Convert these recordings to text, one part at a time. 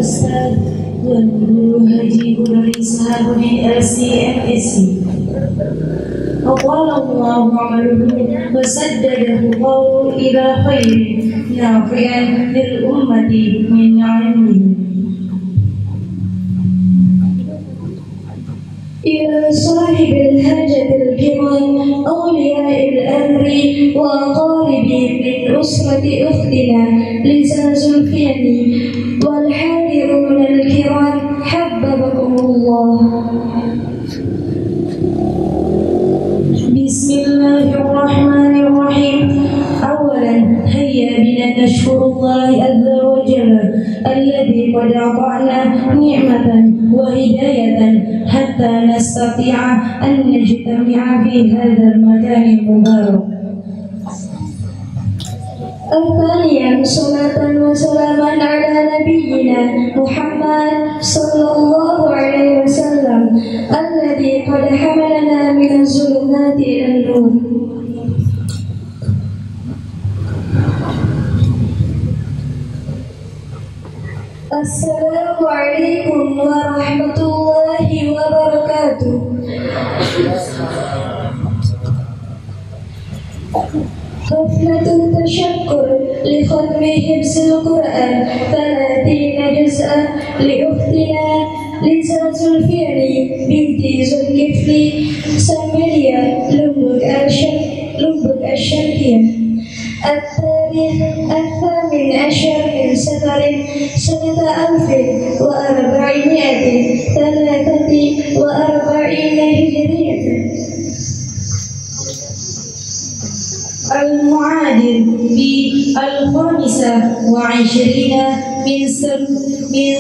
Ustaz Tuan Guru Haji Budari Sahabudi LCMSC. Aqwalallahu amaluhu wa saddadahu qawlu ila khairin nafi'an lil ummati min ilmihi. إلى صاحب الحاجة الكرام أولياء الأمر وأقاربهم من أسرة أختنا لزاز الفيل والحاضرون الكرام حببكم الله. بسم الله الرحمن الرحيم. أولا هيا بنا نشكر الله عز وجل الذي قد أعطانا نعمة وهداية حتى نستطيع أن نجتمع في هذا المكان المبارك. ثانيا صلاة وسلاما على نبينا محمد صلى الله عليه وسلم الذي قد حملنا من الظلمات إلى النور. السلام عليكم ورحمة الله وبركاته. حفلة التشكر لختم حفظ القرآن 30 جزءا لأختنا لزاز الفعل بنت ذو الكفل سامرية لمبك الشرقية. التاريخ 18 من سفر سنة 1443 هجرية المعادل ب25 من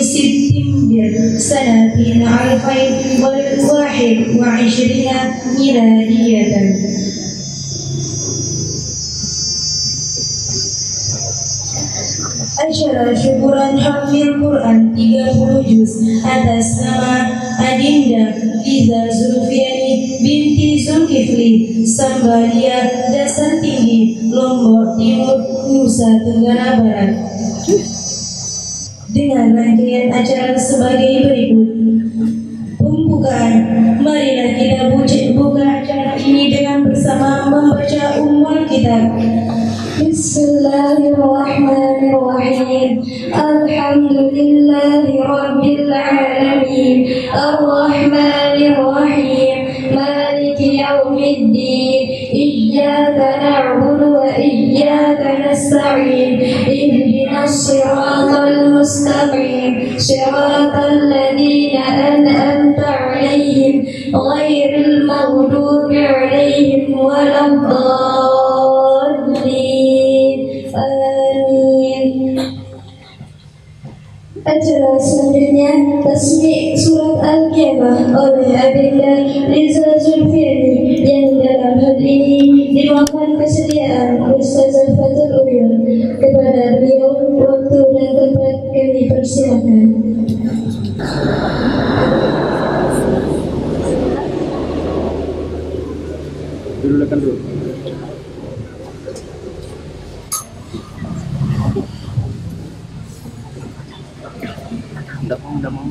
سبتمبر سنة 2021 ميلادية. Acara syukuran Hamil Quran 30 juz atas nama Adinda Liza Zulfiani binti Zulkifli Sambalia Dasar Tinggi Lombok Timur Nusa Tenggara Barat dengan rangkaian acara sebagai berikut. Pembukaan, marilah kita buka acara ini dengan bersama membaca Ummul Kitab. Bismillahirrahmanirrahim. Alhamdulillahi Rabbil Alamin. Ar-Rahmanirrahim. Maliki yaumiddin. Iyyaka na'budu wa iyyaka nasta'in. Ihdinas siratal mustaqim. Siratal ladzina an'amta 'alaihim ghairil maghdubi 'alaihim waladdallin. Amin. Acara selanjutnya tasmi' surat Al-Qiyamah oleh Adinda Liza Zulfiani yang dalam hal ini dimakan kesediaan Ustazah Fatul Uyun. Kepada beliau waktu dan tempat kami persilakan. Dudukkan dulu. Enggak mau.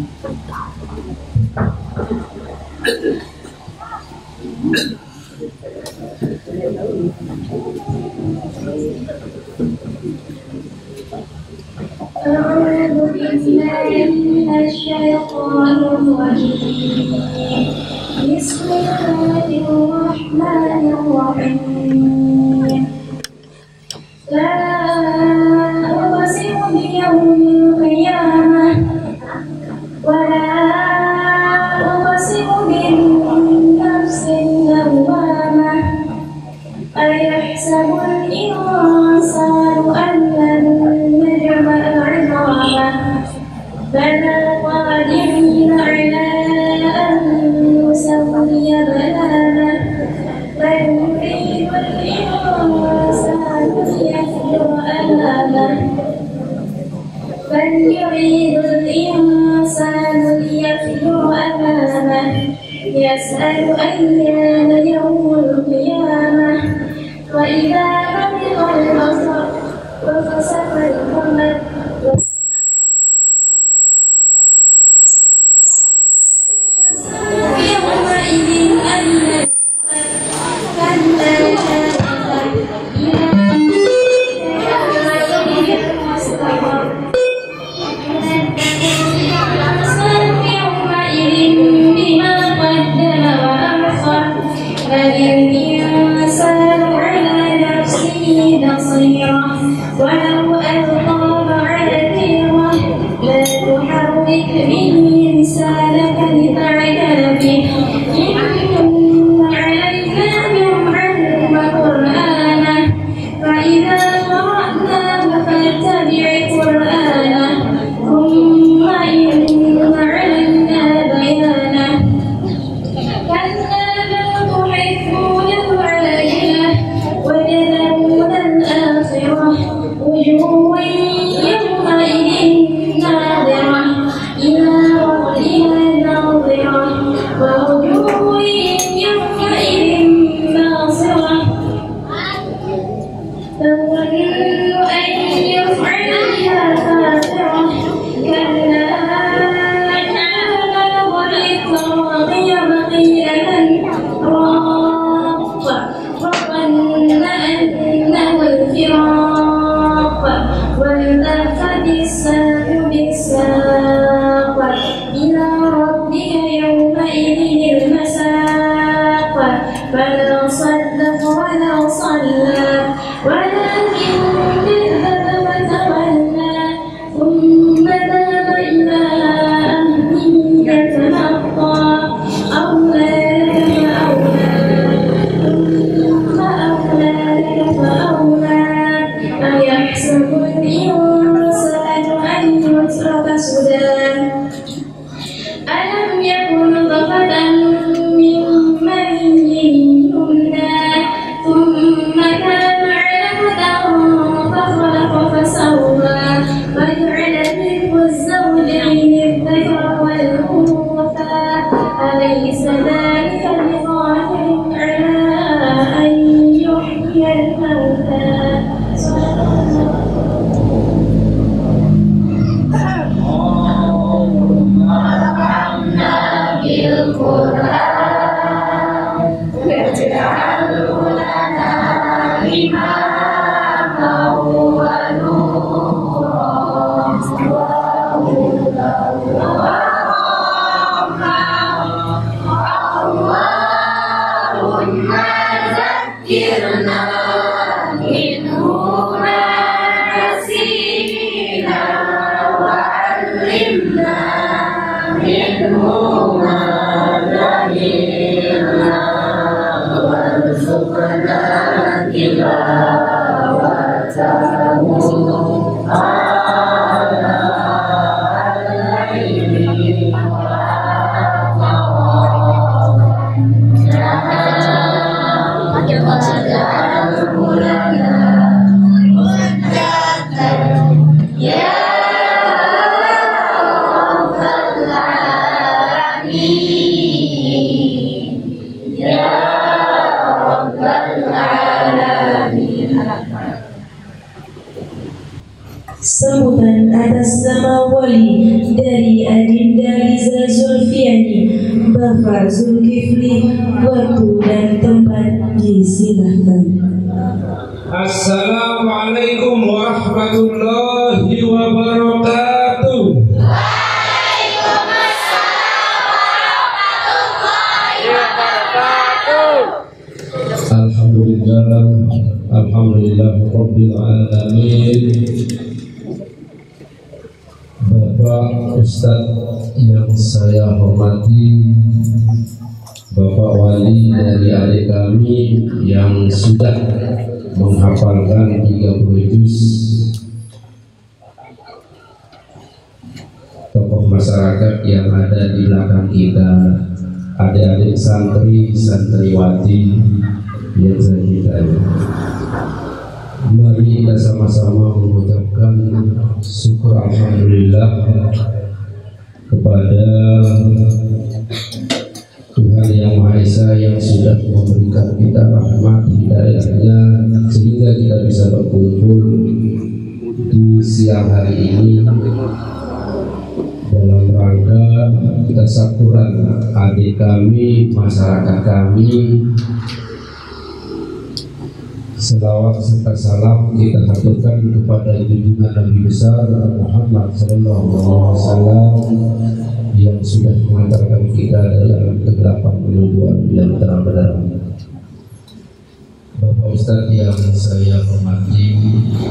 أعوذ بالله من الشيطان الرجيم. بسم الله الرحمن الرحيم. لا أقسم بيوم القيامة ولا أقسم بالنفس اللوامة أيحسب الإنسان أن لن نجمع عظامه بلى قادرين على أن نسوي بنانه بل يريد الإنسان ليفجر أمامه يسأل أيان يوم القيامة وإذا برق البصر وخسف القمر فلا صدق ولا صلى ولكن كذب وتولى ثم ذهب إلى أهله يتمطى أولى لك فأولى أيحسب الإنسان أن يترك سدى ألم يكن نطفة من مني يمنى ثم كان علقة فخلق فسوى فجعل منه الزوجين الذكر والأنثى أليس ذلك بقادر على أن يحيي الموتى Sambutan atas nama wali dari Adinda Liza Zulfiani, Bapak Zulkifli, waktu dan tempat disilahkan. Assalamualaikum warahmatullahi wabarakatuh. Alhamdulillah Rabbil Alamin. Bapak Ustadz yang saya hormati, Bapak Wali dari adik kami yang sudah menghafalkan 30 juz, tokoh masyarakat yang ada di belakang kita, adik-adik santri, santriwati yang saya cintai. Mari kita sama-sama mengucapkan syukur alhamdulillah kepada Tuhan Yang Maha Esa yang sudah memberikan kita rahmat hidayahnya sehingga kita bisa berkumpul di siang hari ini dalam rangka kita syukuran adik kami, masyarakat kami. Selawat serta salam kita haturkan kepada junjungan Nabi besar Muhammad sallallahu alaihi wasallam yang sudah mengantarkan kita dari alam kegelapan menuju yang terang benderang. Bapak Ustadz yang saya hormati,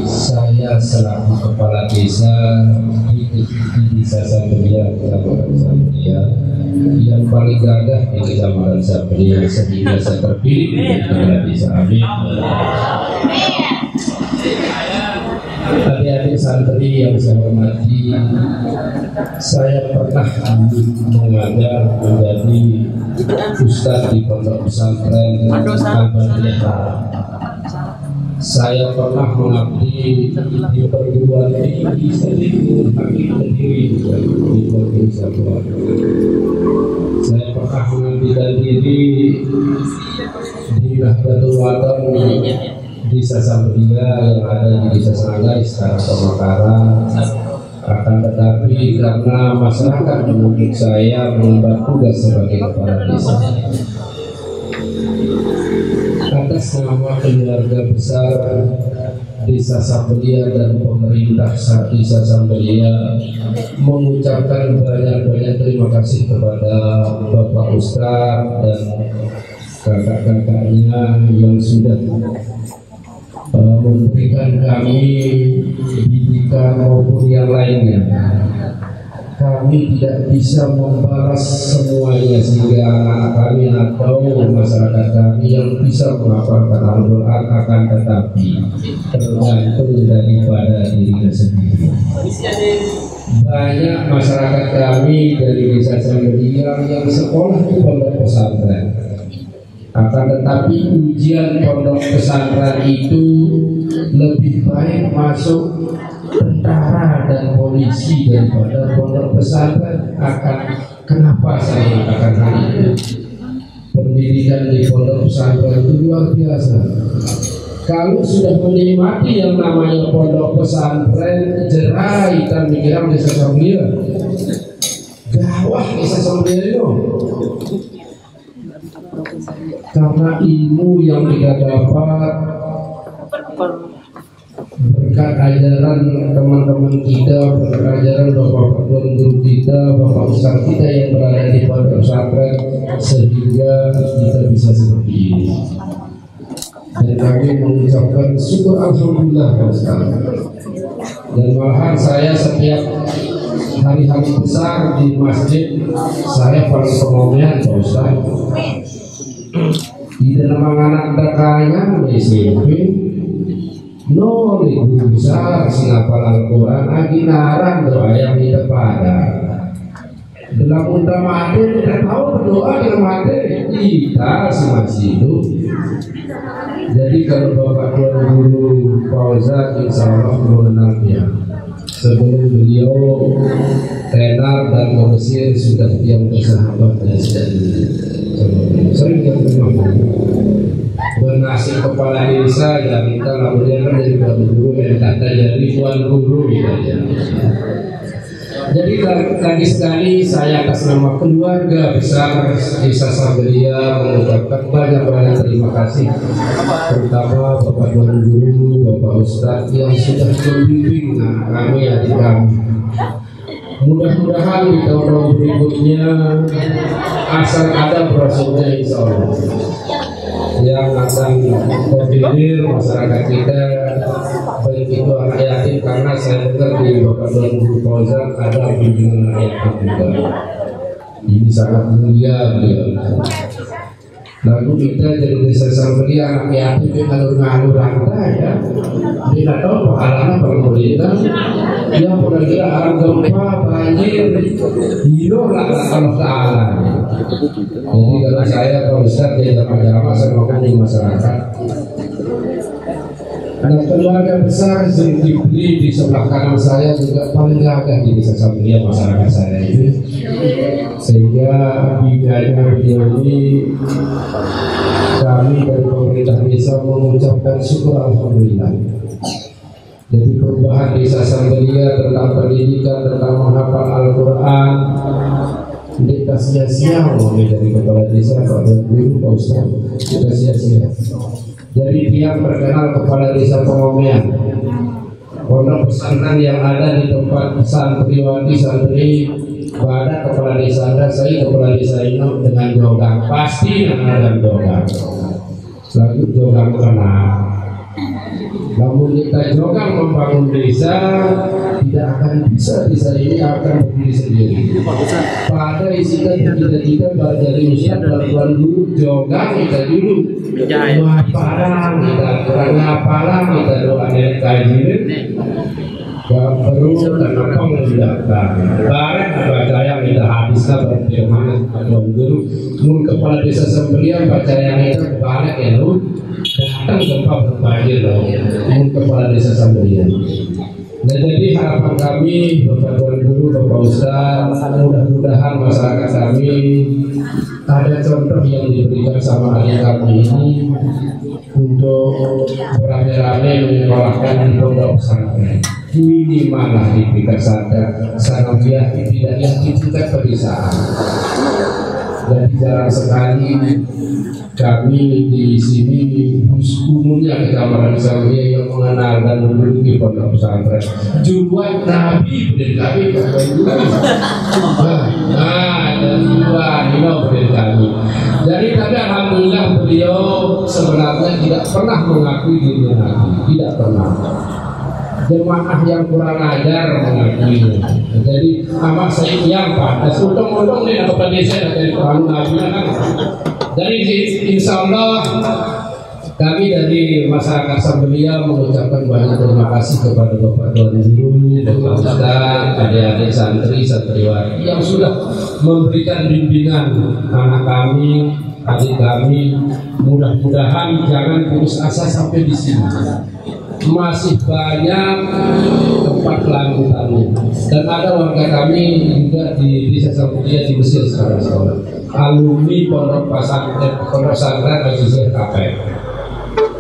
saya selaku kepala desa di Desa Sambelia, Kecamatan Sambelia, yang paling gagah di Kecamatan Sambelia sehingga saya terpilih menjadi kepala desa. Amin. Adik-adik santri yang saya hormati, saya pernah mengajar menjadi ustadz di pondok pesantren Al-Badriyah. Saya pernah mengabdi di perguruan tinggi Selimur Hakim Kediri di Provinsi Papua. Saya pernah mengabdikan diri di Nahdlatul Wathon di Desa Sambelia yang ada di Desa Sanggai sekarang Pemekaran. Akan tetapi karena masyarakat menunjuk saya mengemban tugas sebagai kepala desa, atas nama keluarga besar Desa Sambelia dan pemerintah Desa Sambelia mengucapkan banyak-banyak terima kasih kepada Bapak Ustadz dan kakak-kakaknya yang sudah memberikan kami pendidikan maupun yang lainnya. Kami tidak bisa membalas semuanya, sehingga anak kami atau masyarakat kami yang bisa menghafalkan Al-Quran akan tetapi tergantung daripada dirinya sendiri. Banyak masyarakat kami dari desa Sambelia yang sekolah di pondok pesantren, akan tetapi ujian pondok pesantren itu lebih baik masuk tentara dan polisi daripada pondok pesantren. Kenapa saya mengatakan hal itu? Pendidikan di pondok pesantren itu luar biasa. Kalau sudah menikmati yang namanya pondok pesantren, jerai dan pikiran desa Sambelia, gawah desa Sambelia itu. Karena ilmu yang kita dapat berkat ajaran teman-teman kita, berkat ajaran bapak guru kita, bapak ustaz kita yang berada di pondok pesantren, sehingga kita bisa seperti ini. Dan kami mengucapkan syukur alhamdulillah sekarang. Dan malahan saya setiap hari-hari besar di masjid, saya paling pengomian Pak Ustaz. Di dalam anak dakanya SMP, nol guru besar singapal Al-Quran, aginaran doa yang tidak pada. Dalam unta mati tidak tahu berdoa dengan mati, kita masih hidup. Jadi kalau Bapak Tuan Guru Fauzan insya Allah mengenalnya. Sebelum beliau tenar dan Mesir sudah diam bersahabat dan sering ketemu bernasib kepala desa ya kita kemudian kan jadi Tuan Guru yang kata jadi Tuan Guru ya. Jadi lagi sekali saya atas nama keluarga besar desa Sambelia mengucapkan banyak terima kasih, terutama Bapak Tuan Guru, Bapak Ustadz yang sudah membimbing kami adik kami. Mudah-mudahan di tahun berikutnya asal ada brosurnya insya Allah yang akan koordinir masyarakat kita, baik itu anak yatim, karena saya dengar di Bapak Tuan Guru Fauzan ada bimbingan anak yatim juga. Ini sangat mulia beliau. Lalu kita jadi desa Sambelia anak yatim yang ngalur-ngalur rantai ya, tidak tahu pahalanya pemerintah yang kira-kira arah gempa, banjir, hidup lah Allah Ta'ala. Jadi kalau saya Pak Ustadz di jamaah saya makan di masyarakat. Anak keluarga besar Zulkifli di sebelah kanan saya juga paling gagah di desa Sambelia masyarakat saya ini, sehingga binganya beliau ini kami dari pemerintah desa mengucapkan syukur alhamdulillah. Jadi perubahan desa Sambelia tentang pendidikan, tentang menghafal Al-Quran tidak sia-sia dari kepala desa, Pak Guru, Pak Ustaz, tidak sia-sia. Jadi dia terkenal kepala desa Pengomian, pondok pesantren yang ada di tempat santriwati santri pada kepala desa Anda, saya kepala desa ini dengan jogang pasti dengan jogang, lalu jogang kenal. Namun kita jogang membangun desa tidak akan bisa, desa ini akan berdiri sendiri. Pada isikan kita dari usia Tuan Guru jogang kita dulu, ngapalang kita kurang ngapalang kita doa dari kajian, baru dan apa mendaftar. Barang baca yang kita habiskan berfirman Tuan Guru, mun kepala desa Sambelia baca yang itu balik ya lu. Datang gempa berbanjir loh, kepala desa Sambelia. Nah jadi harapan kami Bapak Tuan Guru, Bapak Ustaz, mudah-mudahan masyarakat kami ada contoh yang diberikan sama adik kami ini untuk beramai-ramai menyekolahkan di pondok pesantren. Minimal lah diberikan sanawiyah tidak yang di tingkat pedesaan. Jadi jarang sekali kami di sini umumnya kita orang Islamia yang mengenal dan menduduki pondok pesantren. Juruan Nabi dari kami dari kami. Jadi tapi alhamdulillah beliau sebenarnya tidak pernah mengakui diri Nabi, tidak pernah. Jemaah yang kurang ajar mengakui. Jadi amat saya yang pantas untung-untung nih kepada saya dari Tuhan Nabi kan. Jadi insya Allah kami dari masyarakat Sambelia mengucapkan banyak terima kasih kepada Bapak Tuan Guru, Bapak Ustaz, adik-adik santri, santriwati yang sudah memberikan bimbingan anak kami, adik kami. Mudah-mudahan jangan putus asa sampai di sini. Masih banyak tempat lanjutannya dan ada warga kami juga di desa Sambelia di Mesir sekarang alumni pondok pesantren Al-Jizr KPM.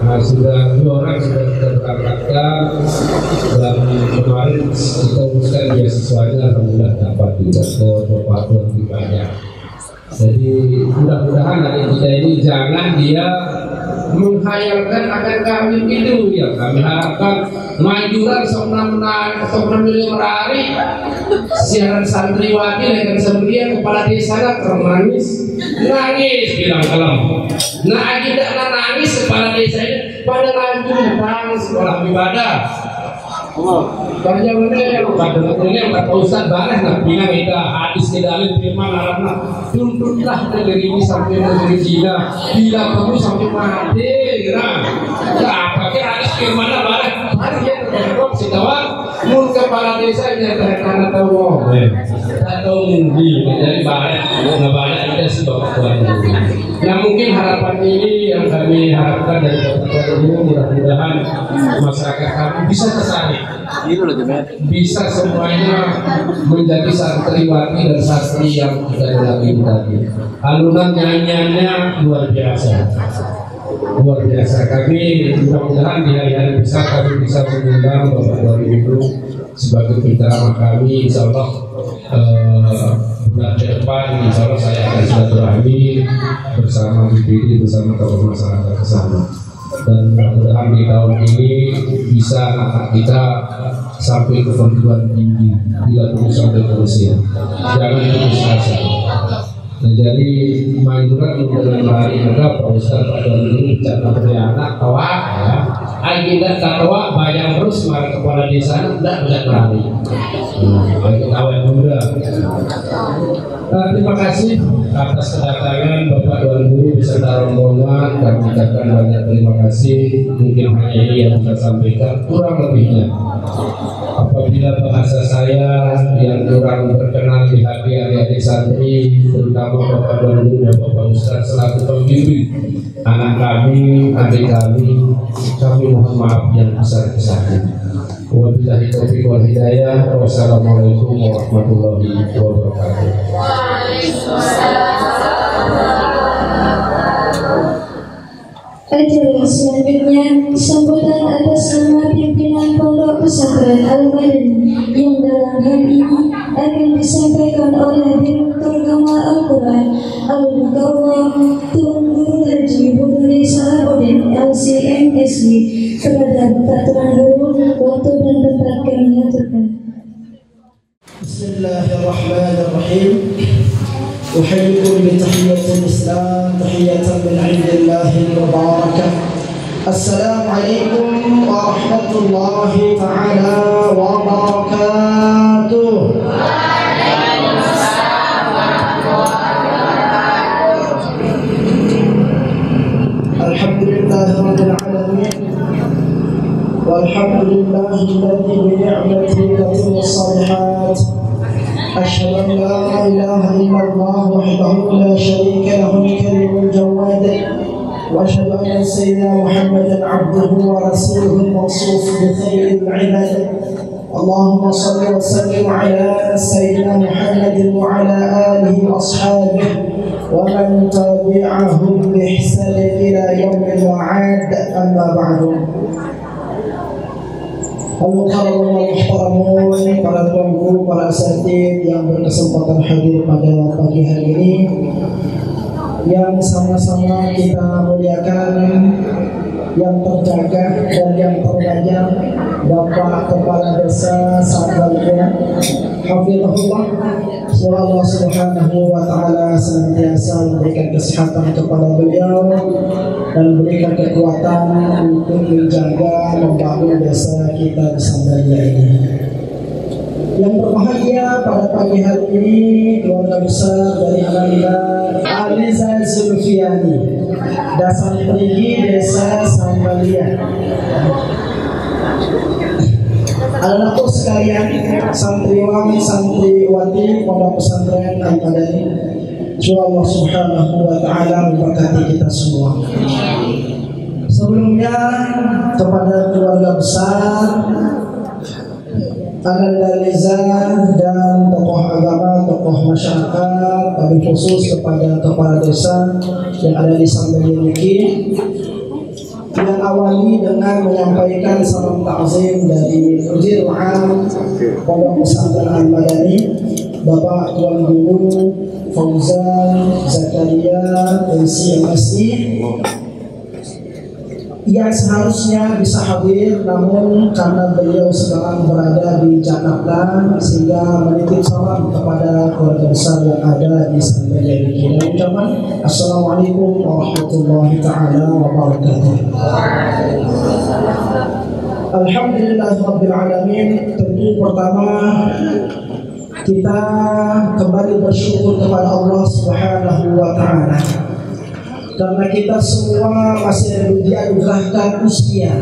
Nah, sudah 2 orang sudah kita berangkatkan dan kemarin kita uruskan beasiswanya alhamdulillah dapat juga ke Bapak Tuan banyak. Jadi mudah-mudahan adik kita ini jangan dia menghayalkan akan kami itu yang kami harapkan majuran seorang miliar hari siaran santriwati dengan Sambelia kepala desa termanis nangis bilang kalau nah tidak nangis kepala desa ini pada lanjut sekolah ibadah. Kerja mana yang kata Ustaz bareh nak bilang kita hadis dalil firman Arabna tuntutlah negeri ini sampai negeri Cina bila perlu sampai mati kira apa kira hadis firman bareh hari yang terkait sekawan mun kepala desa yang terkena tahu atau mungkin jadi bareh ngebanyak kita sebab Tuhan. Nah mungkin harapan ini yang kami harapkan dari Bapak Guru mudah-mudahan masyarakat kami bisa tertarik. Bisa semuanya menjadi santriwati dan santri yang kita lalui tadi. Alunan nyanyiannya luar biasa. Luar biasa. Kami mudah-mudahan di hari-hari besar kami bisa mengundang Bapak Guru sebagai penceramah kami. Insya Allah bulan depan insya Allah saya akan silaturahmi bersama BPD bersama tokoh masyarakat ke sana. Dan mudah-mudahan di tahun ini bisa anak kita sampai ke perguruan tinggi bila perlu sampai ke Mesir. Jangan putus asa. Nah, jadi majuran mengenai hari juga Pak Ustaz Pak Tuan Guru bicara dari anak tawa ya. Agenda tawa banyak terus marah kepala desa tidak bisa berani. Bagi tawa muda. Terima kasih atas kedatangan Bapak Tuan Guru beserta rombongan. Kami ucapkan banyak terima kasih. Mungkin hanya ini yang bisa sampaikan, kurang lebihnya. Apabila bahasa saya yang kurang berkenan di hati adik-adik santri, terutama Bapak Tuan Guru dan Bapak Ustaz selaku pembimbing anak kami, adik kami mohon maaf yang besar-besarnya. Wabillahi taufiq wal hidayah. Wassalamualaikum warahmatullahi wabarakatuh. Acara selanjutnya sambutan atas nama pimpinan Pondok Pesantren Al-Madani yang dalam hal ini akan disampaikan oleh Direktur Gamal Al-Quran Al-Mukarram Tuan Guru Haji Buduri Salahuddin LCMSI. Kepada Bapak Tuan Guru, waktu dan tempat kami aturkan. Bismillahirrahmanirrahim. أحييكم بتحية الإسلام تحية من عند الله المباركة. السلام عليكم ورحمة الله تعالى وبركاته. الحمد لله رب العالمين والحمد لله الذي بنعمته تتم الصالحات. أشهد أن لا إله إلا الله وحده لا شريك له الكريم الجواد وأشهد أن سيدنا محمدا عبده ورسوله الموصوف بخير العباد. اللهم صل وسلم على سيدنا محمد وعلى آله وأصحابه ومن تبعهم بإحسان إلى يوم المعاد. أما بعد Al-Mukarramun wal-Muhtaramun, para tuanku, para asatidz yang berkesempatan hadir pada pagi hari ini, yang sama-sama kita muliakan, yang terjaga dan yang terbayang, Bapak Kepala Desa Sambalia, Hafizahullah. Semoga Allah Subhanahu wa Ta'ala senantiasa memberikan kesehatan kepada beliau dan memberikan kekuatan untuk menjaga membangun desa kita di Sambalia ini. Yang berbahagia pada pagi hari ini, keluarga besar dari Ananda Aliza Zulfiani, Dasar Tinggi Desa Sambalia. Anak-anakku sekalian, santriwan, santriwati Pondok Pesantren Al-Madani, semoga Allah Subhanahu wa Ta'ala memberkati kita semua. Sebelumnya kepada keluarga besar Ananda Liza dan tokoh agama, tokoh masyarakat, tapi khusus kepada kepala desa yang ada di Sambalia ini, yang awali dengan menyampaikan salam takzim dari Mujir Am Pondok Pesantren Al-Madani, Bapak Tuan Guru Fauzan Zakaria MSI, yang seharusnya bisa hadir namun karena beliau sekarang berada di Jakarta sehingga menitip salam kepada keluarga besar yang ada di Sambalia ini. Ucapan Assalamualaikum warahmatullahi taala wabarakatuh. Alhamdulillahirabbil alamin. Tentu pertama kita kembali bersyukur kepada Allah Subhanahu wa Ta'ala karena kita semua masih dianugerahkan usia.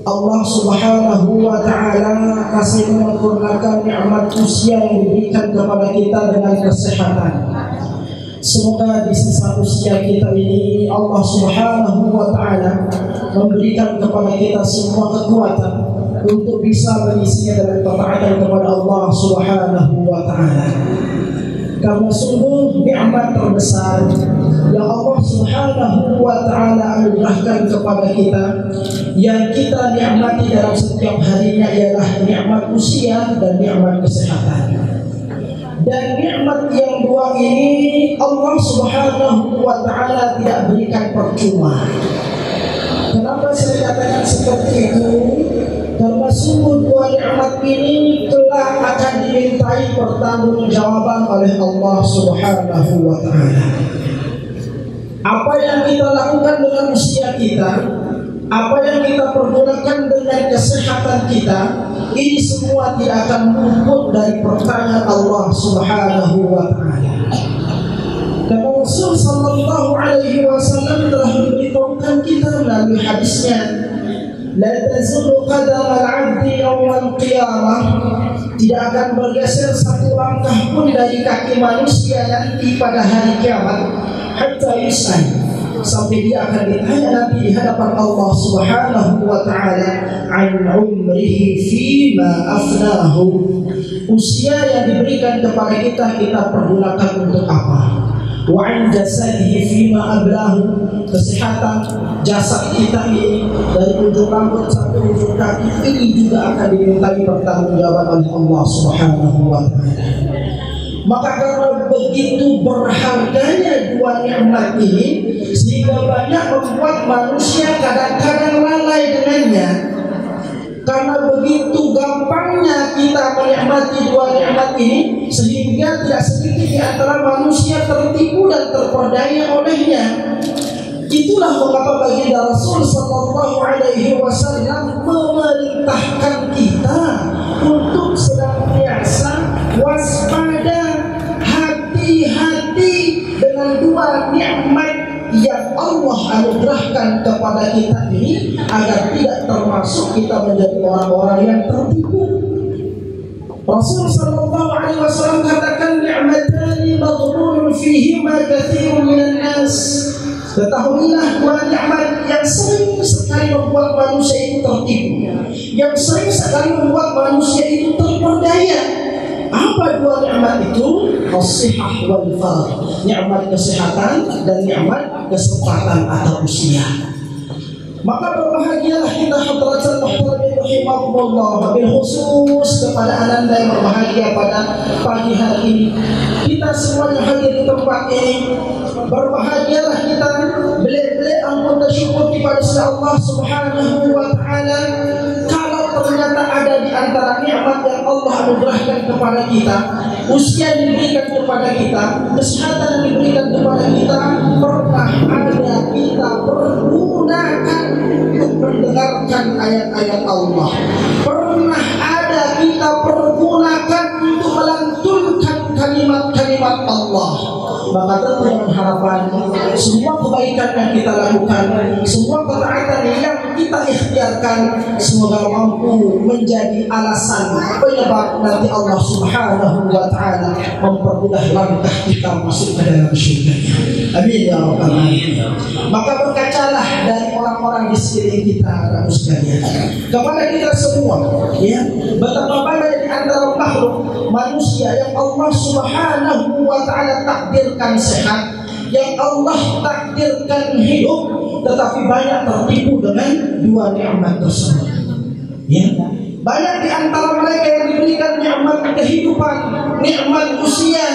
Allah Subhanahu wa Ta'ala masih menyempurnakan nikmat usia yang diberikan kepada kita dengan kesehatan. Semoga di sisa usia kita ini Allah Subhanahu wa Ta'ala memberikan kepada kita semua kekuatan untuk bisa mengisinya dengan ketaatan kepada Allah Subhanahu wa Ta'ala. Karena sungguh nikmat terbesar yang Allah Subhanahu wa Ta'ala anugerahkan kepada kita, yang kita nikmati dalam setiap harinya ialah nikmat usia dan nikmat kesehatan. Dan nikmat yang dua ini Allah Subhanahu wa Ta'ala tidak berikan percuma. Kenapa saya katakan seperti itu? Karena sungguh dua nikmat ini telah akan dimintai pertanggungjawaban oleh Allah Subhanahu wa Ta'ala. Apa yang kita lakukan dengan usia kita, apa yang kita pergunakan dengan kesehatan kita, ini semua tidak akan luput dari pertanyaan Allah Subhanahu wa Ta'ala. Karena Rasul sallallahu alaihi wasallam telah memberitahukan kita melalui hadisnya, la tazulu qadamal 'abdi yawmal qiyamah, tidak akan bergeser satu langkah pun dari kaki manusia nanti pada hari kiamat, hatta yus'al, sampai dia akan ditanya nanti di hadapan Allah Subhanahu wa Ta'ala an umrihi fima afnahu, usia yang diberikan kepada kita pergunakan untuk apa? Wa an jasadihi fima ablahu, kesehatan jasad kita ini dari ujung rambut sampai ujung kaki ini juga akan dimintai pertanggungjawaban oleh Allah Subhanahu wa Ta'ala. Maka karena begitu berharganya dua nikmat ini, sehingga banyak membuat manusia kadang-kadang lalai dengannya. Karena begitu gampangnya kita menikmati dua nikmat ini, sehingga tidak sedikit di antara manusia tertipu dan terperdaya olehnya. Itulah mengapa baginda Rasul sallallahu alaihi wasallam memerintahkan kita untuk senantiasa waspada, hati-hati dengan dua nikmat yang Allah anugerahkan kepada kita ini, agar tidak termasuk kita menjadi orang-orang yang tertipu. Rasul sallallahu alaihi wasallam katakan, ni'matani maghlulun fihima katsirun minan nas. Ketahuilah dua nikmat yang sering sekali membuat manusia itu tertipu, yang sering sekali membuat manusia itu terperdaya. Apa dua nikmat itu? As-sihah wal faragh, nikmat kesehatan dan nikmat kesempatan atau usia. Maka berbahagialah kita, hadratul muhtaramin rahimakumullah, bil khusus kepada ananda yang berbahagia pada pagi hari ini. Kita semuanya hadir di tempat ini, berbahagialah kita, beli-beli ampun syukur kepada Allah Subhanahu wa Ta'ala. Kalau ternyata ada di antara nikmat yang Allah anugerahkan kepada kita, usia yang diberikan kepada kita, kesehatan yang diberikan kepada kita, pernah ada kita pergunakan untuk mendengarkan ayat-ayat Allah, pernah ada kita pergunakan untuk melantunkan kalimat-kalimat Allah. Maka tentu dengan harapan semua kebaikan yang kita lakukan, semua ketaatan yang kita ikhtiarkan, semoga mampu menjadi alasan penyebab nanti Allah Subhanahu wa Ta'ala mempermudah langkah kita masuk ke dalam surga. Amin ya rabbal alamin. Maka berkacalah dari orang-orang di sekeliling kita, Bapak sekalian, kepada kita semua, ya, betapa banyak di antara makhluk manusia yang Allah Subhanahu wa Ta'ala takdirkan sehat, yang Allah takdirkan hidup, tetapi banyak tertipu dengan dua nikmat tersebut. Ya, banyak di antara mereka yang diberikan nikmat kehidupan, nikmat usia,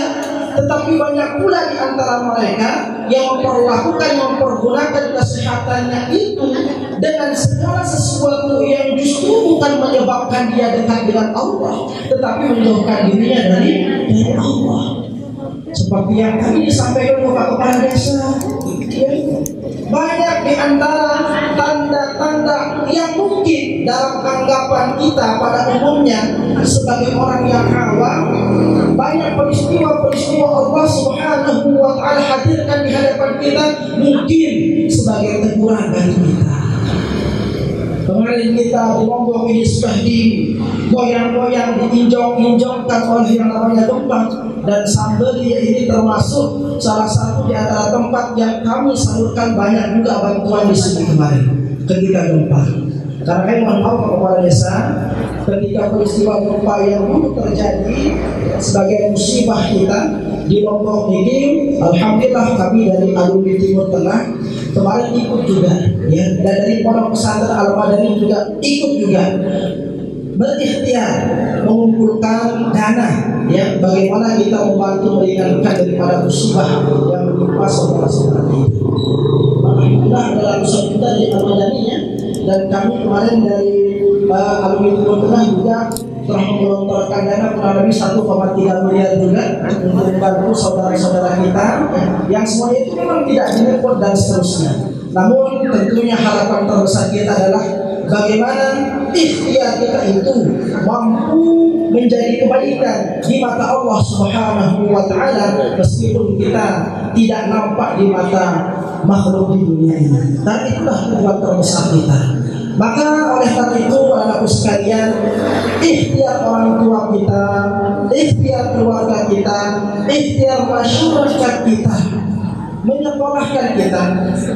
tetapi banyak pula di antara mereka yang mempergunakan kesehatannya itu dengan segala sesuatu yang justru bukan menyebabkan dia dekat dengan Allah, tetapi menjauhkan dirinya dari Allah. Seperti yang tadi disampaikan Bapak Kepala Desa, ya, banyak di antara tanda-tanda yang mungkin dalam anggapan kita pada umumnya sebagai orang yang awam, banyak peristiwa-peristiwa Allah Subhanahu wa Ta'ala hadirkan di hadapan kita mungkin sebagai teguran bagi kita. Kemarin kita di Lombok ini sudah digoyang-goyang, diinjong-injongkan oleh yang namanya gempa, dan Sambelia ini termasuk salah satu di antara tempat yang kami salurkan banyak juga bantuan di sini kemarin ketika gempa. Karena kami mohon maaf Kepala Desa, ketika peristiwa gempa yang dulu terjadi sebagai musibah kita di Lombok ini, alhamdulillah kami dari alumni Timur Tengah kemarin ikut juga, ya, dan dari Pondok Pesantren Al-Madani juga ikut juga berikhtiar mengumpulkan dana, ya, bagaimana kita membantu meringankan daripada musibah yang menimpa saudara-saudara kita. Alhamdulillah dalam usaha kita di Al-Madani, ya, dan kami kemarin dari alumni Timur Tengah juga telah menggelontorkan dana kurang lebih 1,3 miliar juga untuk membantu saudara-saudara kita yang semuanya itu memang tidak direpot dan seterusnya. Namun tentunya harapan terbesar kita adalah bagaimana ikhtiar kita itu mampu menjadi kebaikan di mata Allah Subhanahu wa Ta'ala, meskipun kita tidak nampak di mata makhluk di dunia ini. Dan itulah tujuan terbesar kita. Maka oleh karena itu anakku sekalian, ikhtiar orang tua kita, ikhtiar keluarga kita, ikhtiar masyarakat kita, menyekolahkan kita,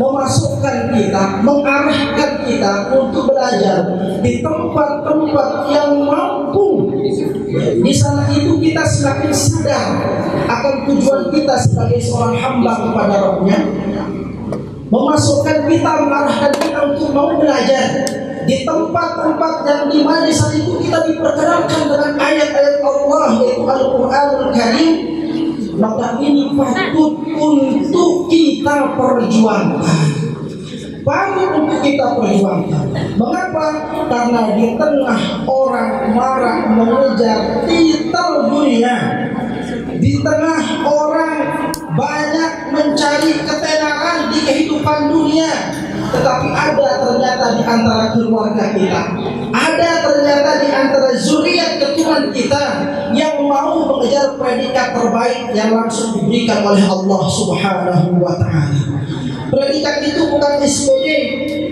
memasukkan kita, mengarahkan kita untuk belajar di tempat-tempat yang mampu. Di sana itu kita semakin sadar akan tujuan kita sebagai seorang hamba kepada Rabb-Nya, memasukkan kita, mengarahkan kita untuk mau belajar di tempat-tempat yang dimana di saat itu kita diperkenalkan dengan ayat-ayat Allah, yaitu Al-Quranul Karim. Maka ini patut untuk kita perjuangkan, patut untuk kita perjuangkan. Mengapa? Karena di tengah orang marah mengejar titel dunia, di tengah orang banyak mencari ketenaran di kehidupan dunia, tetapi ada ternyata di antara keluarga kita, ada ternyata di antara zuriat keturunan kita yang mau mengejar predikat terbaik yang langsung diberikan oleh Allah Subhanahu wa Ta'ala. Predikat itu bukan SPD,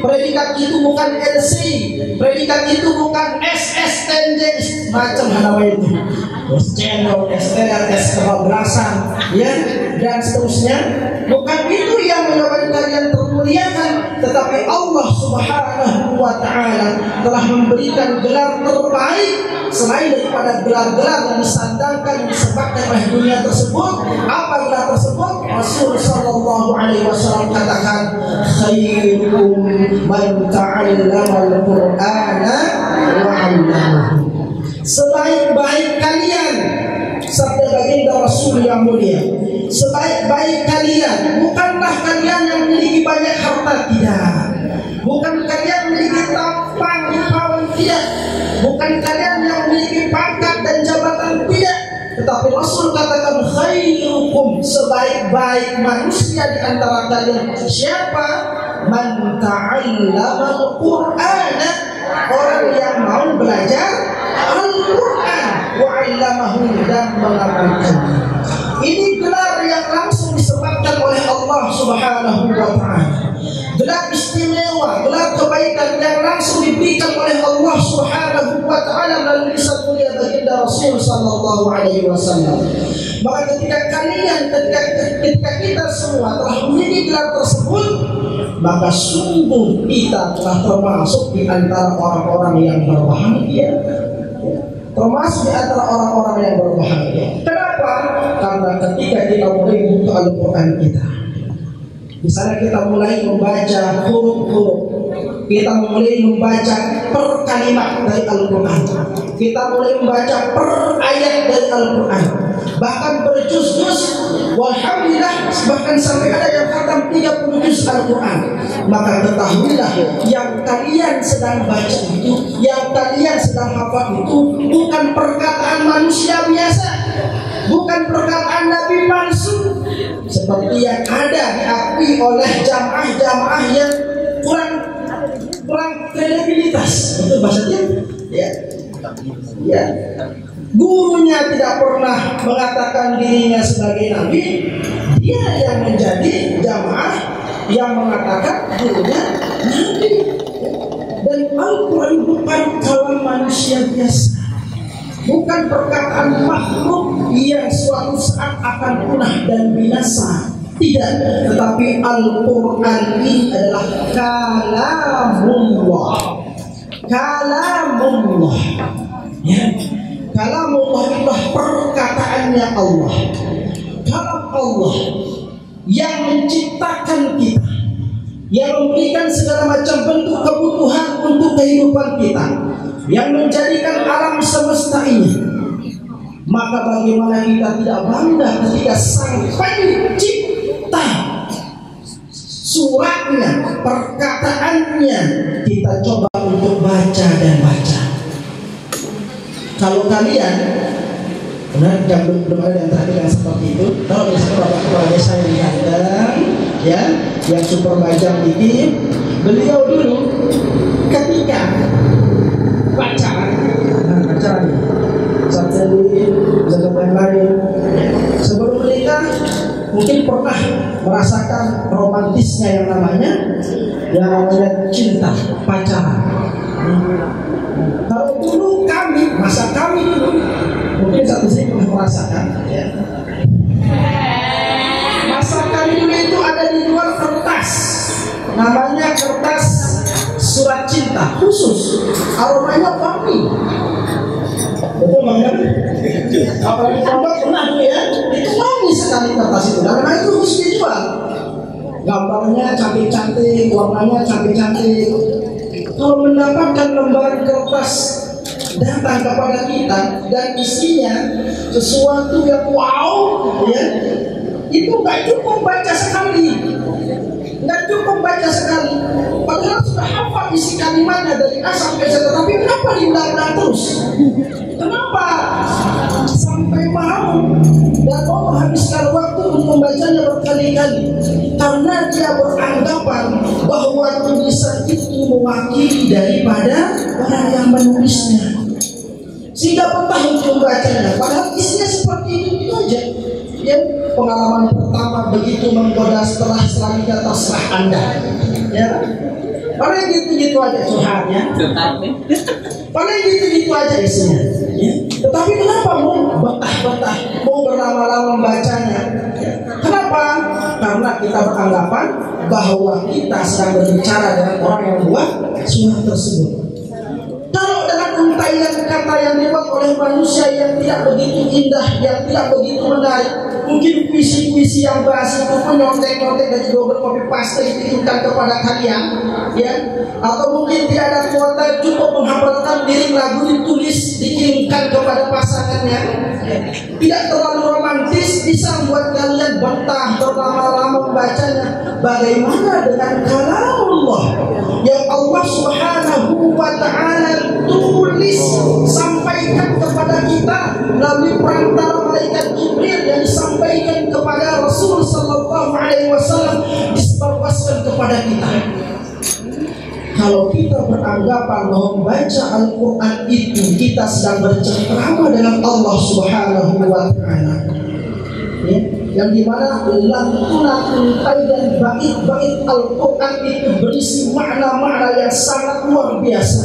predikat itu bukan LC, predikat itu bukan SSTNJ, macam namanya itu, channel, STR, S12-an, ya, dan seterusnya. Bukan itu yang menyebabkan kalian termuliakan, tetapi Allah Subhanahu wa Ta'ala telah memberikan gelar terbaik selain daripada gelar-gelar yang disandangkan, yang disebabkan oleh dunia tersebut. Apa gelar tersebut? Rasul sallallahu alaihi wasallam katakan, khairukum man ta'allama al-Qur'ana 'allamahu. Sebaik-baik kalian, sabda baginda Rasul yang mulia, sebaik-baik kalian bukanlah kalian yang memiliki banyak harta, tidak. Bukan kalian memiliki tampang rupawan, tidak. Bukan kalian yang memiliki pangkat dan jabatan, tidak. Tetapi Rasul katakan khairukum, sebaik-baik manusia di antara kalian siapa? Man ta'allama al-Qur'ana, orang yang mau belajar Al-Quran wa 'allamahu, dan mengamalkannya. Ini gelar yang langsung disebutkan oleh Allah Subhanahu wa taala. Gelar istimewa, gelar kebaikan yang langsung diberikan oleh Allah Subhanahu wa taala melalui lisan mulia baginda Rasul sallallahu alaihi wasallam. Maka ketika kita semua telah memiliki gelar tersebut, maka sungguh kita telah termasuk di antara orang-orang yang berbahagia. Termasuk di antara orang-orang yang berbahagia. Kenapa? Karena ketika kita mulai membuka Al-Quran kita, misalnya kita mulai membaca huruf-huruf, kita mulai membaca per kalimat dari Al-Quran, kita mulai membaca per ayat dari Al-Quran, bahkan berjuz-juz, walhamdulillah, bahkan sampai ada yang khatam 30 juz Al-Quran. Maka ketahuilah yang kalian sedang baca itu, yang kalian sedang hafal itu bukan perkataan manusia biasa, bukan perkataan nabi palsu seperti yang ada diakui oleh jamaah-jamaah yang kurang kredibilitas. Itu bahasanya, ya. Gurunya tidak pernah mengatakan dirinya sebagai nabi, dia yang menjadi jamaah yang mengatakan gurunya nabi. Dan Al-Quran bukan kalam manusia biasa, bukan perkataan makhluk yang suatu saat akan punah dan binasa. Tidak, tetapi Al-Quran ini adalah kalamullah. Kalamullah, ya. Kalamullah itulah perkataannya Allah. Kalam Allah yang menciptakan kita, yang memberikan segala macam bentuk kebutuhan untuk kehidupan kita, yang menjadikan alam semesta ini. Maka bagaimana kita tidak bangga ketika sang pencipta, suratnya, perkataannya kita coba untuk baca dan baca. Kalau kalian, benar, belum ada yang terakhir yang seperti itu. Kalau misalnya bapak kepala desa yang datang, ya, yang super bajang ini, beliau dulu ketika pacaran, yang lain, sebelum menikah mungkin pernah merasakan romantisnya yang namanya cinta, pacaran. Kalau dulu kami, masa kami dulu, mungkin satu sih pernah merasakan, ya. Masa kami dulu itu ada di luar kertas, namanya kertas surat cinta khusus, aromanya wangi. Betul banget. Apalagi pondok pernah tuh ya, itu wangi sekali kertas itu, karena itu khusus dijual. Gambarnya cantik-cantik, warnanya cantik-cantik. Kalau mendapatkan lembaran kertas datang kepada kita dan isinya sesuatu yang wow, ya, itu nggak cukup baca sekali, nggak cukup baca sekali. Padahal sudah hafal isi kalimatnya dari A sampai Z, tapi kenapa diulang-ulang terus? Kenapa sampai mau dan mau menghabiskan waktu untuk membacanya berkali-kali? Karena dia beranggapan bahwa tulisan itu mewakili daripada orang yang menulisnya, sehingga betah untuk membacanya. Padahal isinya seperti itu aja. Ya, pengalaman pertama begitu menggoda, selanjutnya terserah Anda. Ya, paling gitu-gitu aja curhatnya. Paling gitu-gitu aja isinya. Ya. Tetapi kenapa mau betah-betah, mau berlama-lama membacanya? Kenapa? Karena kita beranggapan bahwa kita sedang berbicara dengan orang yang membuat surat tersebut. Kalau dengan untaian kata kata-kata yang dibuat oleh manusia yang tidak begitu indah, yang tidak begitu menarik. Mungkin puisi-puisi yang basi itu pun nyontek-nyontek dari Google copy paste dikirimkan kepada kalian, ya. Atau mungkin tidak ada kuota cukup menghafalkan lirik lagu ditulis dikirimkan kepada pasangannya. Tidak terlalu romantis, bisa membuat kalian betah berlama-lama membacanya. Bagaimana dengan kalamullah yang Allah Subhanahu wa ta'ala tulis sampaikan kepada kita melalui perantara malaikat Jibril yang disampaikan kepada Rasul sallallahu alaihi wasallam, disebarluaskan kepada kita. Kalau kita beranggapan bahwa membaca Al-Quran itu kita sedang bercengkrama dengan Allah Subhanahu wa ta'ala, ya, yang dimana lantunan dan bait-bait Al-Quran itu berisi makna-makna yang sangat luar biasa,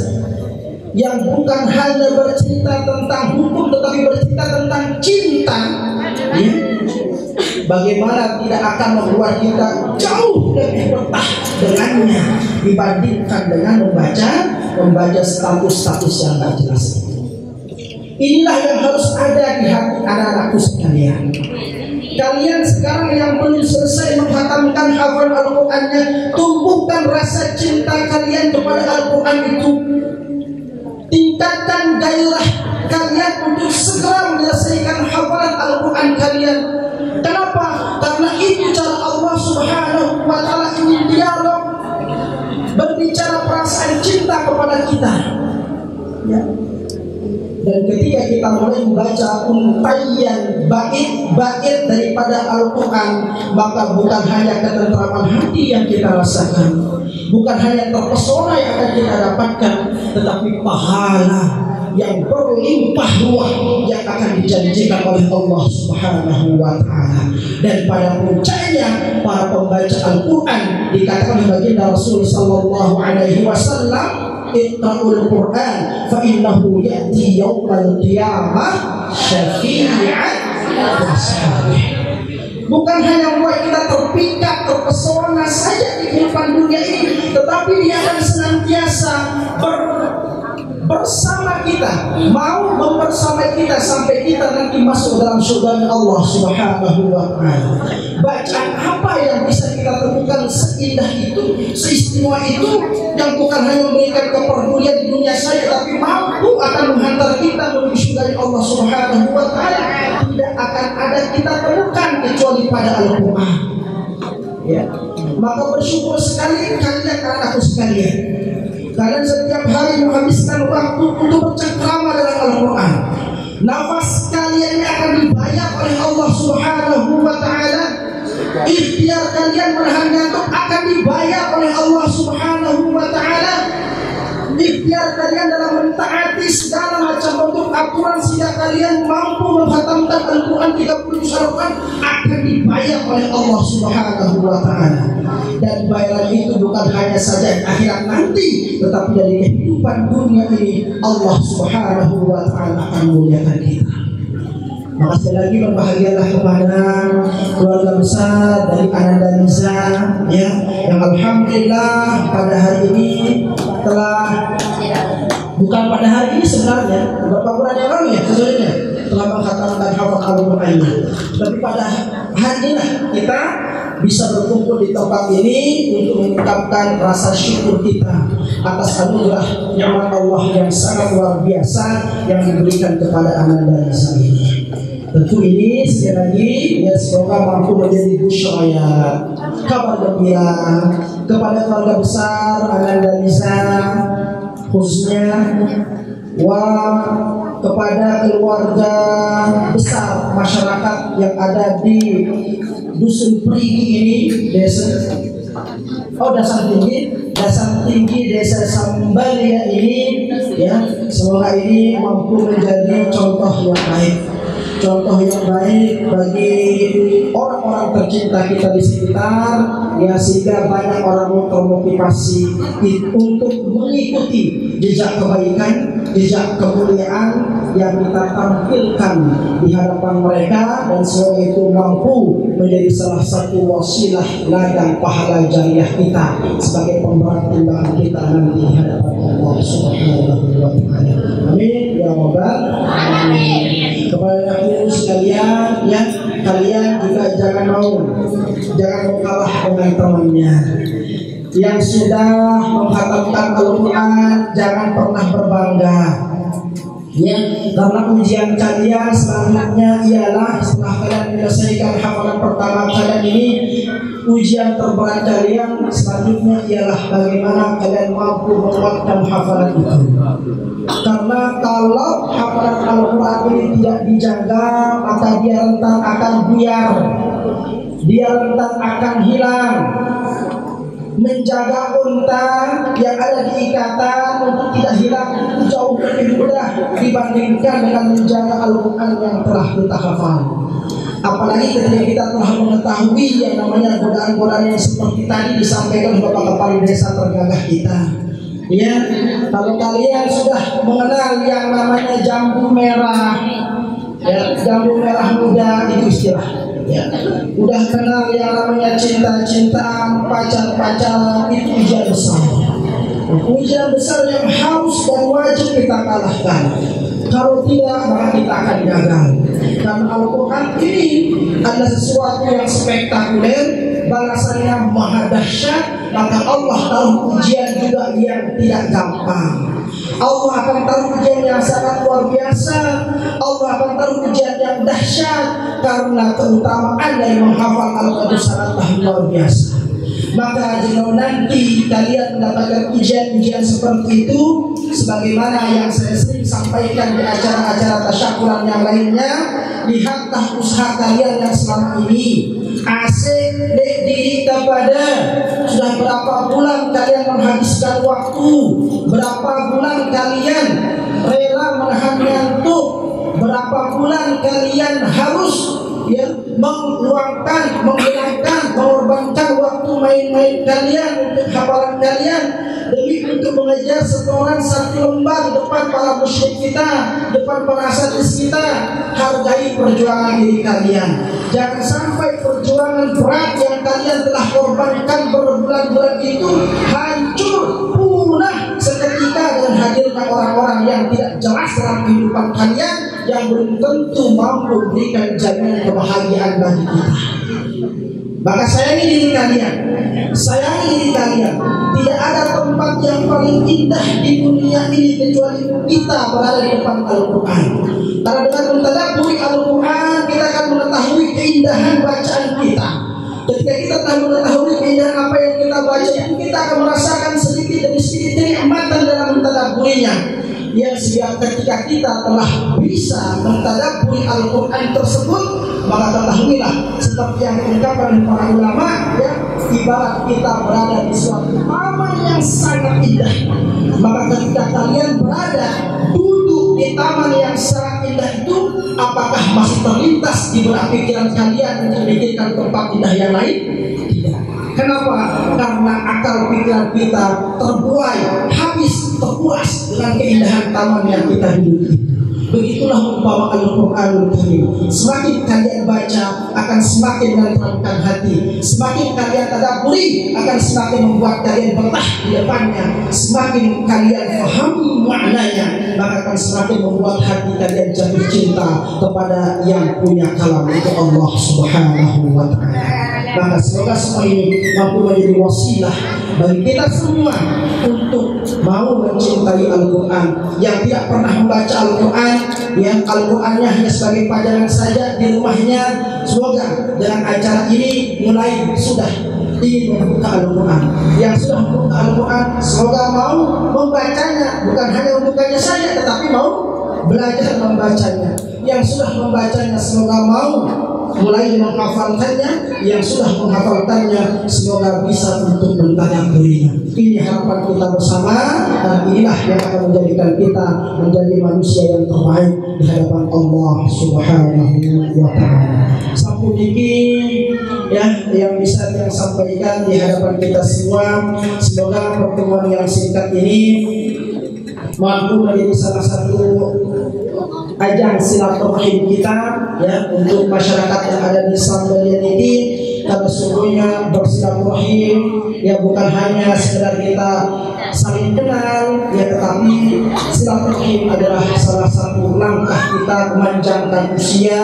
yang bukan hanya bercerita tentang hukum tetapi bercerita tentang cinta, ya. Bagaimana tidak akan membuat kita jauh lebih betah dengannya dibandingkan dengan membaca status-status yang tak jelas. Inilah yang harus ada di hati anak-anakku sekalian. Kalian sekarang yang belum selesai menghatamkan hafalan Al-Qur'annya, tumbuhkan rasa cinta kalian kepada Al-Qur'an itu. Tingkatkan gairah kalian untuk segera menyelesaikan hafalan Al-Qur'an kalian. Kenapa? Karena itu cara Allah Subhanahu wa ta'ala ingin dialog, berbicara perasaan cinta kepada kita, ya. Dan ketika kita mulai membaca untaian bait-bait daripada Al-Quran, maka bukan hanya ketentraman hati yang kita rasakan, bukan hanya terpesona yang akan kita dapatkan, tetapi pahala yang berlimpah ruah yang akan dijanjikan oleh Allah Subhanahu wa ta'ala. Dan pada puncaknya para pembaca Al-Quran dikatakan oleh baginda Rasul sallallahu alaihi wasallam, iqra'ul Quran fa innahu ya'ti yaumal qiyamah syafi'an washabih. Bukan hanya membuat kita terpikat, terpesona saja di kehidupan dunia ini, tetapi dia akan senantiasa bersama kita, mau mempersamai kita sampai kita nanti masuk dalam surga Allah Subhanahu wa ta'ala. Bacaan apa yang bisa kita temukan seindah itu, seistimewa itu, yang bukan hanya memberikan kepedulian di dunia saja, tapi mampu akan menghantar kita menuju surga Allah Subhanahu wa ta'ala, tidak akan ada kita temukan kecuali pada Al-Quran, ya. Maka bersyukur sekali kalian anak-anakku sekalian. Kalian setiap hari menghabiskan waktu untuk bercengkrama dengan Al-Quran. Nafas kalian akan dibayar oleh Allah Subhanahu wa ta'ala. Ikhtiar kalian menahan ngantuk akan dibayar oleh Allah Subhanahu wa ta'ala. Ikhtiar kalian dalam mentaati segala macam bentuk aturan sehingga kalian mampu menghatamkan Al-Quran 30 Al-Quran akan dibayar oleh Allah Subhanahu wa ta'ala. Dan bayaran itu bukan hanya saja akhirat nanti, tetapi dari kehidupan dunia ini Allah Subhanahu wa ta'ala akan memuliakan kita. Maka sekali lagi berbahagialah kepada keluarga besar dari Ananda Niza, ya, yang alhamdulillah pada hari ini telah, bukan pada hari ini sebenarnya, beberapa bulan yang lalu ya sebenarnya telah menghatamkan hafal Al-Quran. Tapi pada hari ini kita bisa berkumpul di tempat ini untuk mengungkapkan rasa syukur kita atas anugerah nikmat Allah yang sangat luar biasa yang diberikan kepada Ananda Niza ini. Tentu ini sekali lagi ya, semoga mampu menjadi busyaya, kabar gembira kepada keluarga besar Ananda Niza, khususnya kepada keluarga besar masyarakat yang ada di Dusun Perigi ini, Desa Tinggi Desa Sambalia ini, ya, semoga ini mampu menjadi contoh yang baik. contoh yang baik bagi orang-orang tercinta kita di sekitar, ya, sehingga banyak orang termotivasi untuk mengikuti jejak kebaikan, jejak kemuliaan yang kita tampilkan di hadapan mereka, dan semoga itu mampu menjadi salah satu wasilah ladang pahala jariah kita sebagai pemberat timbangan kita nanti di hadapan Allah Subhanahu wa taala. Amin ya rabbal alamin. Kepada aku sekalian, ya, kalian juga jangan mau kalah dengan temannya yang sudah menghatamkan Al-Quran. Jangan pernah berbangga, ya, karena ujian kalian selanjutnya ialah setelah kalian menyelesaikan hafalan pertama kalian ini, ujian terberat kalian selanjutnya ialah bagaimana kalian mampu menguatkan hafalan itu. Karena kalau hafalan Al-Quran ini tidak dijaga, maka dia rentan akan buyar, dia rentan akan hilang. Menjaga unta yang ada di ikatan untuk tidak hilang itu jauh lebih mudah dibandingkan dengan menjaga Al-Quran yang telah kita hafal. Apalagi ketika kita telah mengetahui yang namanya godaan-godaan yang seperti tadi disampaikan oleh Bapak Kepala Desa tergagah kita. Ya, kalau kalian sudah mengenal yang namanya jambu merah, ya, jambu merah muda itu istilah. Ya, udah kenal yang namanya cinta-cintaan, pacar-pacaran, itu ujian besar. Ujian besar yang harus dan wajib kita kalahkan. Kalau tidak, maka kita akan gagal. Karena Al-Quran ini adalah sesuatu yang spektakuler, balasannya maha dahsyat. Maka Allah tahu ujian juga yang tidak gampang. Allah akan taruh ujian yang sangat luar biasa. Allah akan taruh ujian yang dahsyat, karena keutamaan dari menghafal Al-Quran sangatlah luar biasa. Maka jika nanti kalian mendapatkan ujian-ujian seperti itu, sebagaimana yang saya sering sampaikan di acara-acara tasyakuran yang lainnya, lihatlah usaha kalian yang selama ini asik diri kepada sudah berapa bulan kalian menghabiskan waktu, berapa bulan kalian rela menahan ngantuk, berapa bulan kalian harus, ya, mengeluarkan, menggunakan, mengorbankan waktu main-main kalian untuk hafalan kalian demi untuk mengejar setoran 1 lembar depan para musyrik kita, depan para asatis kita. Hargai perjuangan diri kalian. Jangan sampai perjuangan berat yang kalian telah korbankan berbulan-bulan itu hancur, punah seketika dengan hadirnya orang-orang yang tidak jelas dalam kehidupan kalian, yang belum tentu mampu memberikan jaminan kebahagiaan bagi kita. Maka sayangi diri kalian, sayangi diri kalian. Tidak ada tempat yang paling indah di dunia ini kecuali kita berada di depan Al-Quran. Karena dengan mentadabburi Al-Quran, kita akan mengetahui keindahan bacaan kita. Ketika kita telah mengetahui keindahan apa yang kita baca, kita akan merasakan sedikit demi sedikit kenikmatan dalam mentadabburinya. Ya, sehingga ketika kita telah bisa mentadabburi Al-Quran tersebut, maka ketahuilah seperti yang diungkapkan para ulama, ya, ibarat kita berada di suatu taman yang sangat indah. Maka ketika kalian berada duduk di taman yang sangat indah itu, apakah masih terlintas di benak pikiran kalian untuk memikirkan tempat indah yang lain? Tidak. Kenapa? Karena akal pikiran kita terbuai, habis, terpuas dengan keindahan taman yang kita duduki. Begitulah umpama Al-Quranul Karim. Semakin kalian baca, akan semakin menenteramkan hati. Semakin kalian tadabburi, akan semakin membuat kalian betah di depannya. Semakin kalian pahami maknanya, maka akan semakin membuat hati kalian jatuh cinta kepada yang punya kalam, itu Allah Subhanahu wa ta'ala. Maka semoga semua ini mampu menjadi wasilah bagi kita semua untuk mau mencintai Al-Quran. Yang tidak pernah membaca Al-Quran, yang Al-Qurannya hanya sebagai pajangan saja di rumahnya, semoga dengan acara ini mulai sudah ingin membuka Al-Quran. Yang sudah membuka Al-Quran, semoga mau membacanya, bukan hanya membukanya saja, tetapi mau belajar membacanya. Yang sudah membacanya, semoga mau mulai menghafalkannya, yang sudah menghafalkannya semoga bisa untuk mentadabburinya. Ini harapan kita bersama, dan inilah yang akan menjadikan kita menjadi manusia yang terbaik di hadapan Allah Subhanahu wa Ta'ala. Sampun dikit ya yang bisa yang sampaikan di hadapan kita semua. Semoga pertemuan yang singkat ini mampu menjadi salah satu ajang silaturahim kita ya untuk masyarakat yang ada di Sambalian ini, karena sesungguhnya bersilaturahim ya bukan hanya sekedar kita saling kenal ya, tetapi silaturahim adalah salah satu langkah kita memanjangkan usia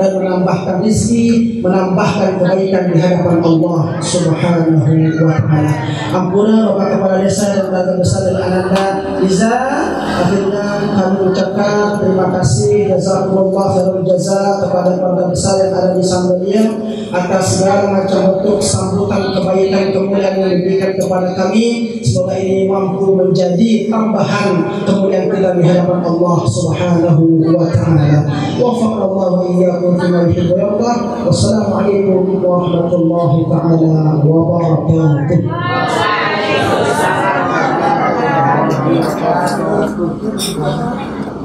dan menambahkan rezeki, menambahkan kebaikan di hadapan Allah Subhanahu wa Ta'ala. Ampuna Bapak Kepala Desa dan Keluarga Besar dan Ananda Liza, akhirnya kami ucapkan terima kasih jazakumullah khairul jaza kepada keluarga besar yang ada di Sambalian atas segala macam bentuk sambutan kebaikan kemuliaan yang diberikan kepada kami. Semoga ini mampu menjadi tambahan kemuliaan kita di hadapan Allah Subhanahu wa Ta'ala. Wafaqallahu wa iyyakum fi ma yuhibbu wa yarda. Wassalamualaikum warahmatullahi taala wabarakatuh.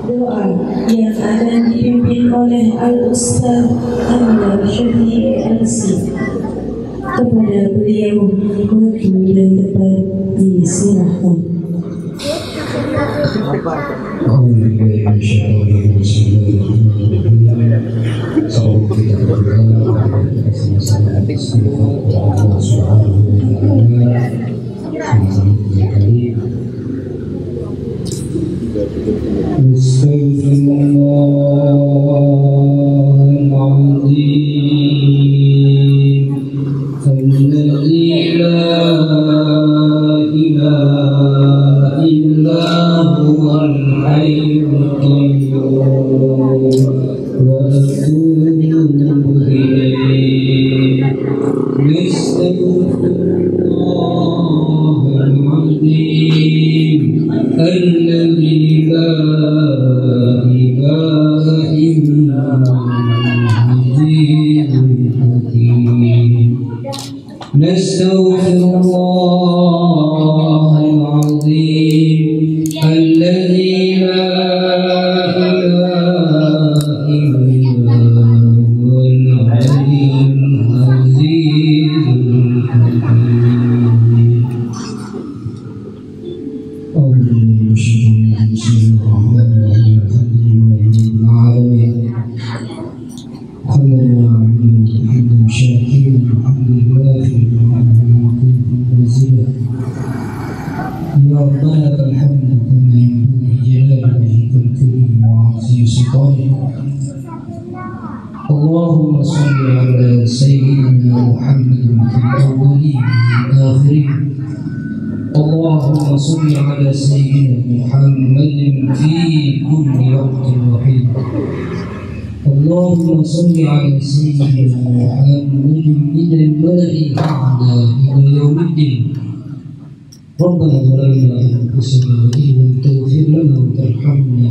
Doa yang akan dipimpin oleh Al-Ustaz Anwar Syafii MC. Kepada beliau waktu dan tempat disilahkan. اللهم صل على سيدنا محمد في الأولين والآخرين. اللهم صل على سيدنا محمد في كل وقت وحين. اللهم صل على سيدنا محمد من الملأ الأعلى إلى يوم الدين. ربنا ظلمنا أنفسنا وإن لم تغفر لنا وترحمنا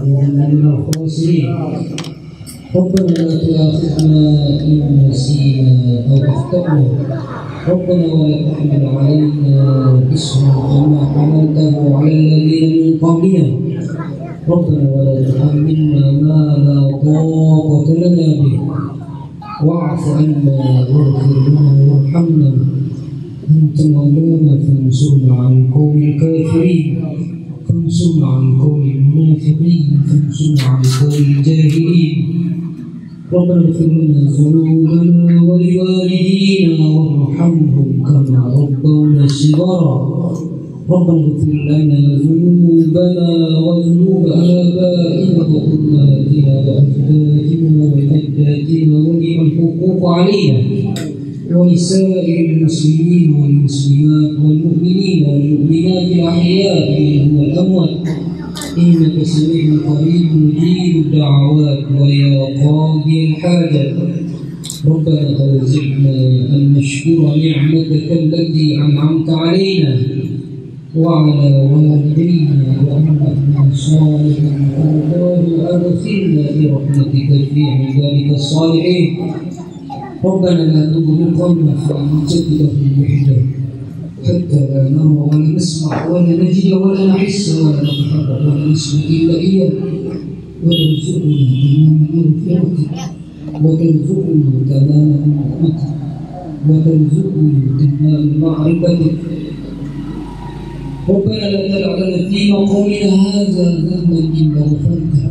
لنكونن من الخاسرين. ربنا لا تؤاخذنا إن نسينا أو أخطأنا. ربنا ولا تحمل علينا إصرا كما حملته على الذين من قبلنا. ربنا ولا تحملنا ما لا طاقة لنا به. واعف عنا واغفر لنا وارحمنا. أنت مولانا فانصرنا على القوم الكافرين. فانصرنا على القوم المنافقين. فانصرنا على القوم الجاهلين. ربنا اغفر لنا ذنوبنا ولوالدينا وارحمهم كما ربونا صغارا. ربنا اغفر لنا ذنوبنا وذنوب آبائنا وأمهاتنا وأجدادنا وجداتنا ولمن الحقوق علينا ولسائر المسلمين والمسلمات والمؤمنين والمؤمنات الأحياء منهم والأموات إنك سميع قريب مجيب الدعوات ويا قاضي الحاجات. ربنا أوزعنا أن نشكر نعمتك التي أنعمت علينا وعلى والدينا وأمتنا صالحا الله أدخلنا برحمتك في عبادك الصالحين. ربنا لا تزغ قلوبنا بعد إذ هديتنا حتى لا نرى ولا نسمع ولا نجد ولا نحس ولا نتحرك ولا نسمع إلا إياك، وترزقنا تمام مغفرتك وترزقنا تمام رحمتك وترزقنا تمام معرفتك. ربنا لا تدع لنا في مقامنا هذا ذنبا إلا غفرته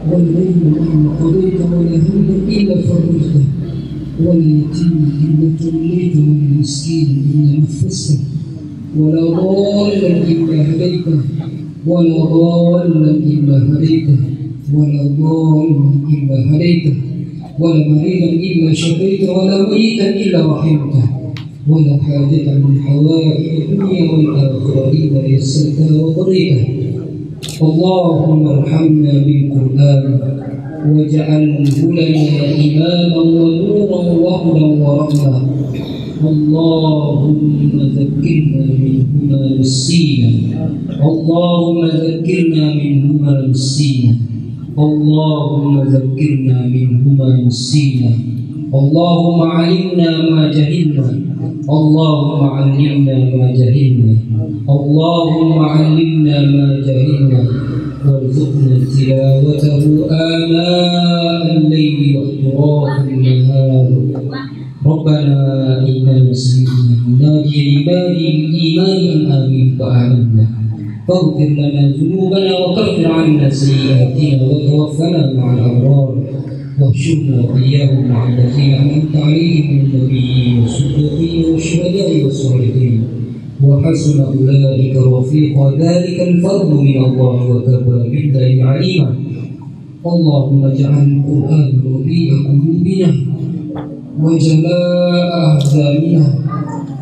ولا دينا إلا قضيته ولا هما إلا فرجته ولا يتيما إلا توليته ولا مسكينا إلا نفسته ولا ضالا إلا هديته ولا ضالا إلا هديته ولا ضالا إلا هديته ولا مريضا إلا شفيته ولا ميتا إلا رحمته ولا حاجة من حوائج الدنيا والآخرة إلا يسرتها وقضيتها. اللهم ارحمنا بالقرآن واجعله لنا إماما ونورا وهدى ورحمة. اللهم ذكرنا منه ما نسينا، اللهم ذكرنا منه ما نسينا، اللهم ذكرنا منه ما نسينا. اللهم علمنا ما جهلنا، اللهم علمنا ما جهلنا، اللهم علمنا ما جهلنا، وارزقنا تلاوته آناء الليل وأطراف النهار. ربنا إننا سمعنا مناديا ينادي بالإيمان أن آمنوا فآمنا فاغفر لنا ذنوبنا وكفر عنا سيئاتنا وتوفنا مع الأبرار واحشرنا وإياهم مع الذين أنعمت عليهم من النبيين والصديقين والشهداء والصالحين وحسن أولئك رفيقا. ذلك الفضل من الله وكفى بالله عليما. اللهم اجعل القرآن ربيع قلوبنا وجلاء أحزاننا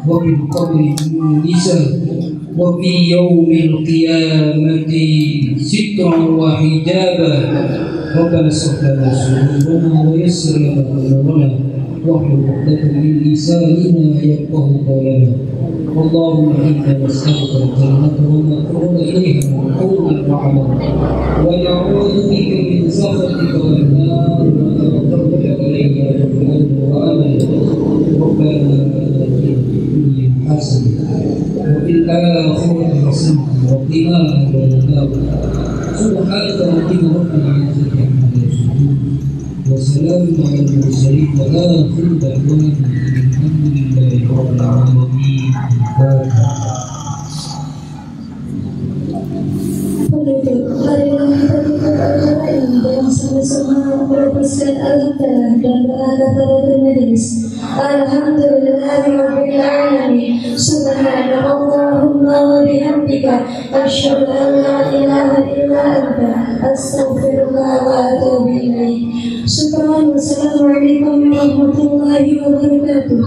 وفي القبر مونسا وفي يوم القيامة سترا وحجابا. ربنا اصلح لنا صدورنا ويسر لنا أمورنا واحلل عقدة من لساننا يفقهوا قولنا. اللهم إنا نسألك الجنة وما قرب إليها من قول وعمل ونعوذ بك من سخطك والنار وما قرب إليها من قول وعمل. ربنا آتنا في الدنيا حسنة وفي الآخرة حسنة وقنا عذاب النار. سبحانك ربنا رب العزة عما يصفون وسلام على المرسلين وآخر دعوانا الحمد لله رب العالمين. Marilah kita tutup acara ini dengan sama-sama melapaskan alhamdulillah dan berada pada majelis. Alhamdulillahirabbil alamin. Subhanallahumma wa bihamdika asyhadu an la ilaha illa anta astaghfiruka wa atubu ilaik. Assalamualaikum warahmatullahi wabarakatuh.